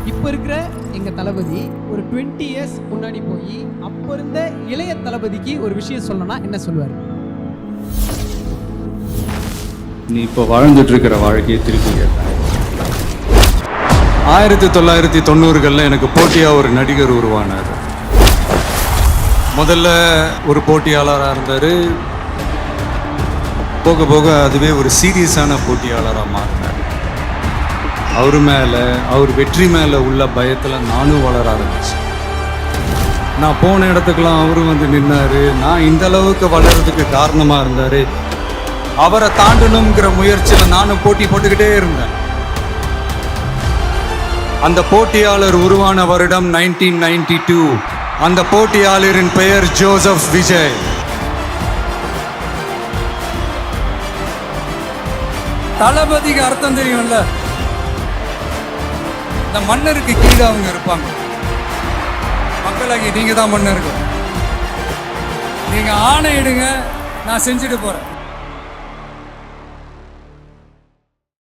இப்போ இருக்கிற எங்கள் தளபதி ஒரு 20 இயர்ஸ் முன்னாடி போய் அப்போ இருந்த இளைய தளபதிக்கு ஒரு விஷயம் சொல்லணும்னா என்ன சொல்லுவார்? நீ இப்போ வாழ்ந்துட்டு இருக்கிற வாழ்க்கையை திருப்பி கேட்டேன். 1990களில் எனக்கு போட்டியாக ஒரு நடிகர் உருவானார். முதல்ல ஒரு போட்டியாளராக இருந்தார். போக போக அதுவே ஒரு சீரியஸான போட்டியாளராக மாறினார். அவர் வெற்றி மேலே உள்ள பயத்தில் நானும் வளர ஆரம்பிச்சேன். நான் போன இடத்துக்கெல்லாம் அவரும் வந்து நின்னார். நான் இந்த அளவுக்கு வளர்றதுக்கு காரணமாக இருந்தார். அவரை தாண்டணுங்கிற முயற்சியில் நானும் போட்டி போட்டுக்கிட்டே இருந்தேன். அந்த போட்டியாளர் உருவான வருடம் 1992. அந்த போட்டியாளரின் பெயர் ஜோசப் விஜய். தளபதிக்கு அர்த்தம் தெரியும்ல, இந்த மன்னருக்கு கீழே அவங்க இருப்பாங்க. மக்களாகி நீங்க தான் மன்னருக்கு. நீங்க ஆணையிடுங்க, நான் செஞ்சுட்டு போறேன்.